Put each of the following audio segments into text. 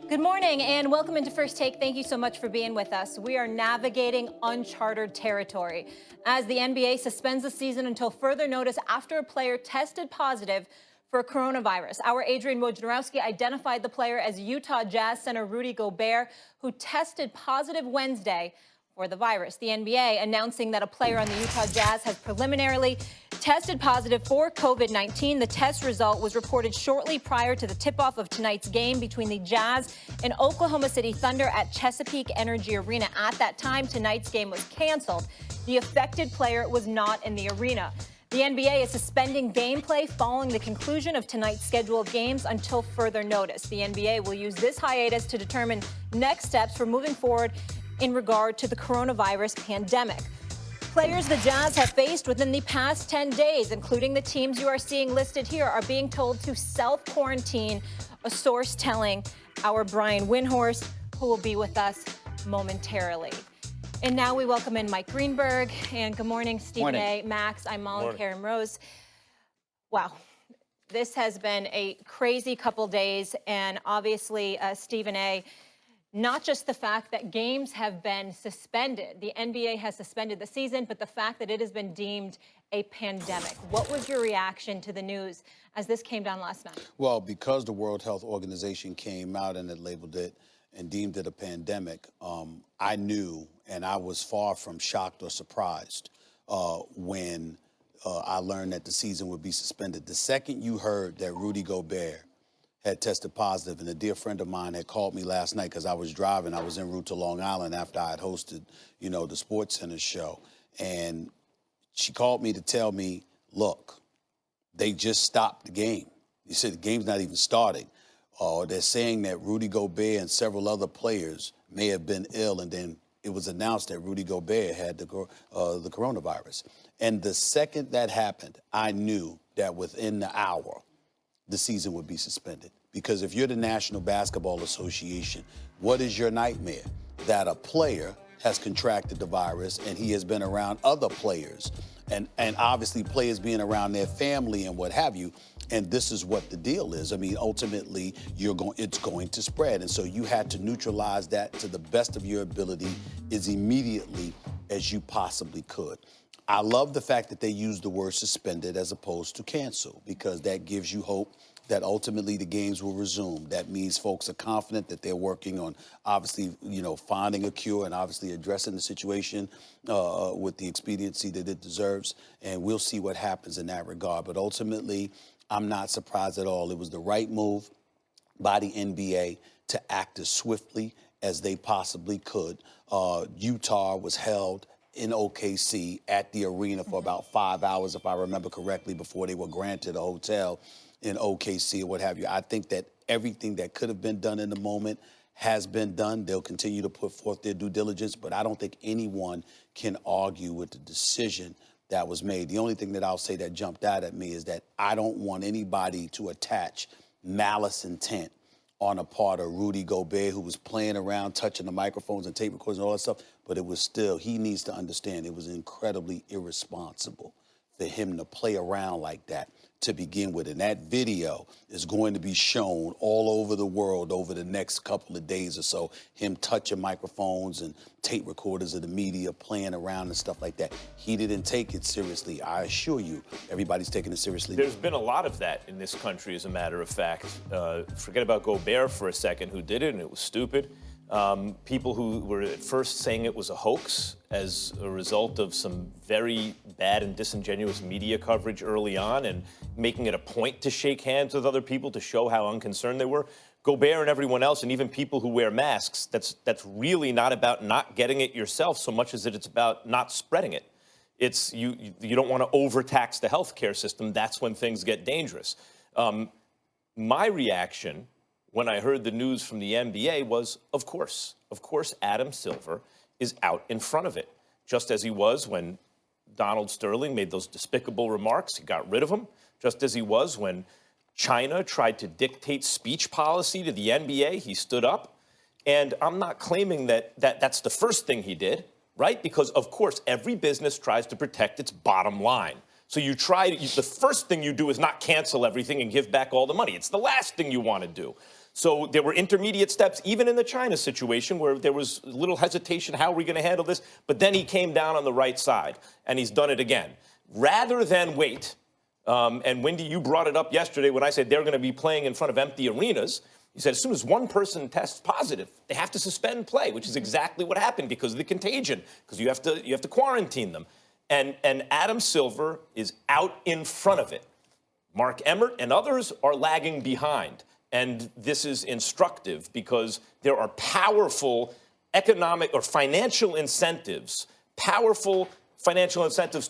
Good morning and welcome into First Take. Thank you so much for being with us. We are navigating uncharted territory as the NBA suspends the season until further notice after a player tested positive for coronavirus. Our Adrian Wojnarowski identified the player as Utah Jazz center Rudy Gobert, who tested positive Wednesday for the virus. The NBA announcing that a player on the Utah Jazz has preliminarily tested positive for COVID-19. The test result was reported shortly prior to the tip-off of tonight's game between the Jazz and Oklahoma City Thunder at Chesapeake Energy Arena. At that time, tonight's game was canceled. The affected player was not in the arena. The NBA is suspending gameplay following the conclusion of tonight's scheduled games until further notice. The NBA will use this hiatus to determine next steps for moving forward in regard to the coronavirus pandemic. Players the Jazz have faced within the past 10 days, including the teams you are seeing listed here, are being told to self-quarantine, a source telling our Brian Windhorst, who will be with us momentarily. And now we welcome in Mike Greenberg. And good morning, Stephen A. Max. I'm Molly Karen Rose. Wow. This has been a crazy couple days. And obviously, Stephen A., not just the fact that games have been suspended. The NBA has suspended the season, but the fact that it has been deemed a pandemic. What was your reaction to the news as this came down last night? Well, because the World Health Organization came out and it labeled it and deemed it a pandemic, I knew, and I was far from shocked or surprised when I learned that the season would be suspended. The second you heard that Rudy Gobert had tested positive, and a dear friend of mine had called me last night because I was driving. I was en route to Long Island after I had hosted, the Sports Center show. And she called me to tell me, look, they just stopped the game. He said the game's not even starting. They're saying that Rudy Gobert and several other players may have been ill, and then it was announced that Rudy Gobert had the coronavirus. And the second that happened, I knew that within the hour, the season would be suspended. Because if you're the National Basketball Association, what is your nightmare? That a player has contracted the virus and he has been around other players and obviously players being around their family and what have you. And this is what the deal is. I mean, ultimately, it's going to spread. And so you had to neutralize that to the best of your ability as immediately as you possibly could. I love the fact that they used the word suspended as opposed to cancel, because that gives you hope that ultimately the games will resume. That means folks are confident that they're working on, obviously, finding a cure and obviously addressing the situation with the expediency that it deserves. And we'll see what happens in that regard. But ultimately, I'm not surprised at all. It was the right move by the NBA to act as swiftly as they possibly could. Utah was held in OKC at the arena for about 5 hours, if I remember correctly, before they were granted a hotel in OKC or what have you. I think that everything that could have been done in the moment has been done. They'll continue to put forth their due diligence, but I don't think anyone can argue with the decision that was made. The only thing that I'll say that jumped out at me is that I don't want anybody to attach malice intent on a part of Rudy Gobert, who was playing around, touching the microphones and tape recorders and all that stuff. But it was still, he needs to understand it was incredibly irresponsible for him to play around like that to begin with. And that video is going to be shown all over the world over the next couple of days or so, him touching microphones and tape recorders of the media, playing around and stuff like that. He didn't take it seriously. I assure you, everybody's taking it seriously. There's been a lot of that in this country, as a matter of fact. Forget about Gobert for a second, who did it, and it was stupid. People who were at first saying it was a hoax as a result of some very bad and disingenuous media coverage early on and making it a point to shake hands with other people to show how unconcerned they were. Gobert and everyone else, and even people who wear masks, that's really not about not getting it yourself so much as that it's about not spreading it. It's you don't want to overtax the healthcare system. That's when things get dangerous. My reaction when I heard the news from the NBA was, of course, Adam Silver is out in front of it, just as he was when Donald Sterling made those despicable remarks. He got rid of him, just as he was when China tried to dictate speech policy to the NBA. He stood up. And I'm not claiming that's the first thing he did, right? Because, of course, every business tries to protect its bottom line. So the first thing you do is not cancel everything and give back all the money. It's the last thing you want to do. So there were intermediate steps, even in the China situation, where there was a little hesitation, how are we going to handle this? But then he came down on the right side, and he's done it again. Rather than wait, and Wendy, you brought it up yesterday when I said they're going to be playing in front of empty arenas. He said as soon as one person tests positive, they have to suspend play, which is exactly what happened because of the contagion, because you have to quarantine them. And Adam Silver is out in front of it. Mark Emmert and others are lagging behind. And this is instructive because there are powerful economic or financial incentives, to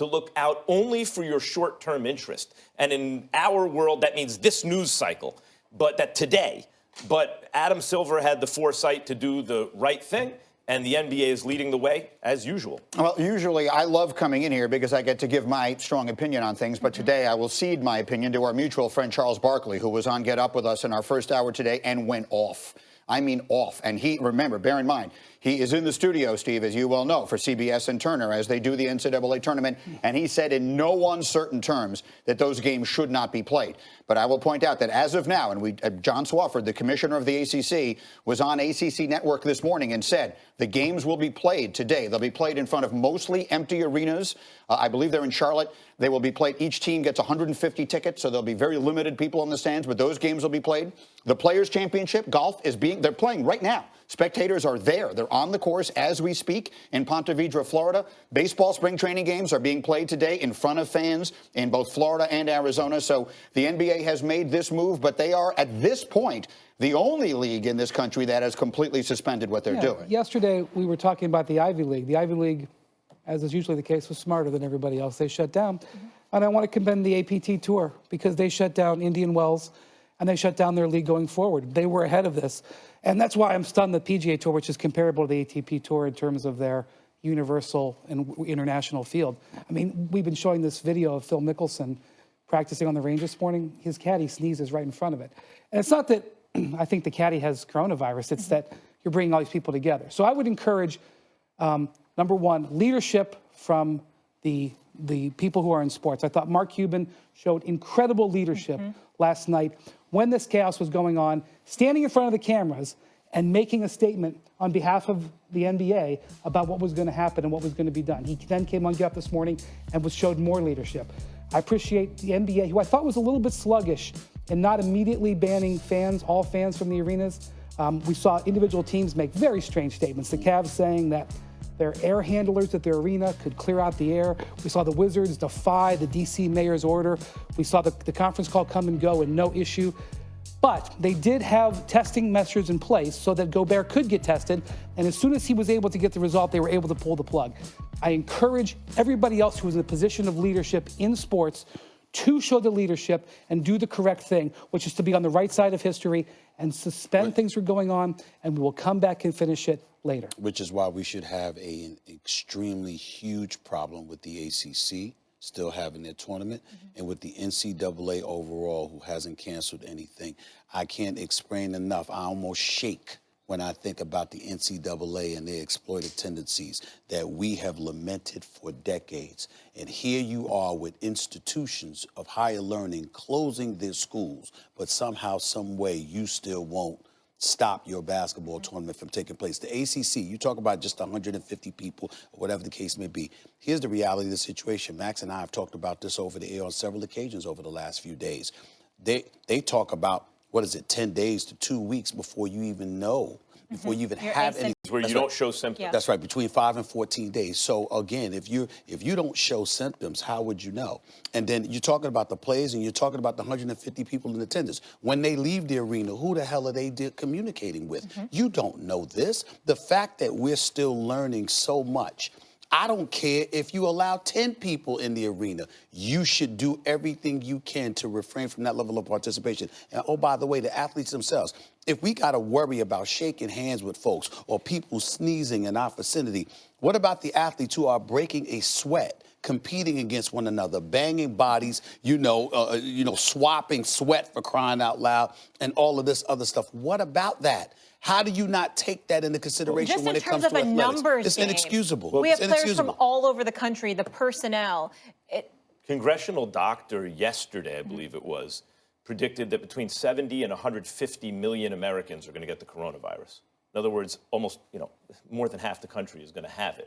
look out only for your short-term interest. And in our world, that means this news cycle, but today. But Adam Silver had the foresight to do the right thing, and the NBA is leading the way, as usual. Well, usually I love coming in here because I get to give my strong opinion on things, but today I will cede my opinion to our mutual friend Charles Barkley, who was on Get Up with us in our first hour today and went off. I mean off. And he, remember, bear in mind, he is in the studio, Steve, as you well know, for CBS and Turner as they do the NCAA tournament, and he said in no uncertain terms that those games should not be played. But I will point out that as of now, and John Swofford, the commissioner of the ACC, was on ACC Network this morning and said the games will be played today. They'll be played in front of mostly empty arenas. I believe they're in Charlotte. They will be played. Each team gets 150 tickets, so there'll be very limited people in the stands, but those games will be played. The Players' Championship, golf, they're playing right now. Spectators are there. They're on the course as we speak in Ponte Vedra, Florida. Baseball spring training games are being played today in front of fans in both Florida and Arizona. So the NBA has made this move, but they are, at this point, the only league in this country that has completely suspended what they're doing. Yesterday, we were talking about the Ivy League. The Ivy League, as is usually the case, was smarter than everybody else. They shut down. And I want to commend the APT Tour because they shut down Indian Wells and they shut down their league going forward. They were ahead of this. And that's why I'm stunned the PGA Tour, which is comparable to the ATP Tour in terms of their universal and international field. I mean, we've been showing this video of Phil Mickelson practicing on the range this morning. His caddy sneezes right in front of it. And it's not that I think the caddy has coronavirus. It's that you're bringing all these people together. So I would encourage, number one, leadership from the people who are in sports. I thought Mark Cuban showed incredible leadership last night when this chaos was going on, standing in front of the cameras and making a statement on behalf of the NBA about what was going to happen and what was going to be done. He then came on Get Up this morning and showed more leadership. I appreciate the NBA, who I thought was a little bit sluggish in not immediately banning all fans from the arenas. We saw individual teams make very strange statements. The Cavs saying that their air handlers at their arena could clear out the air. We saw the Wizards defy the D.C. mayor's order. We saw the conference call come and go and no issue. But they did have testing measures in place so that Gobert could get tested. And as soon as he was able to get the result, they were able to pull the plug. I encourage everybody else who is in a position of leadership in sports to show the leadership and do the correct thing, which is to be on the right side of history and suspend things that are going on, and we will come back and finish it later. Which is why we should have an extremely huge problem with the ACC still having their tournament and with the NCAA overall, who hasn't canceled anything. I can't explain enough. I almost shake when I think about the NCAA and their exploited tendencies that we have lamented for decades. And here you are with institutions of higher learning closing their schools, but somehow, some way, you still won't stop your basketball tournament from taking place. The ACC, you talk about just 150 people, or whatever the case may be. Here's the reality of the situation. Max and I have talked about this over the air on several occasions over the last few days. They talk about, 10 days to 2 weeks before you even know, before you even have any. Where you don't show symptoms. Yeah. That's right, between 5 and 14 days. So again, if you don't show symptoms, how would you know? And then you're talking about the players and you're talking about the 150 people in attendance. When they leave the arena, who the hell are they communicating with? You don't know this. The fact that we're still learning so much. I don't care if you allow 10 people in the arena. You should do everything you can to refrain from that level of participation. And oh, by the way, the athletes themselves, if we got to worry about shaking hands with folks or people sneezing in our vicinity, what about the athletes who are breaking a sweat, competing against one another, banging bodies, swapping sweat, for crying out loud, and all of this other stuff? What about that? How do you not take that into consideration when it comes to athletics? Just in terms of a numbers It's game, inexcusable. we have players from all over the country, the personnel. Congressional doctor yesterday, I believe it was, predicted that between 70 and 150 million Americans are going to get the coronavirus. In other words, almost, more than half the country is going to have it.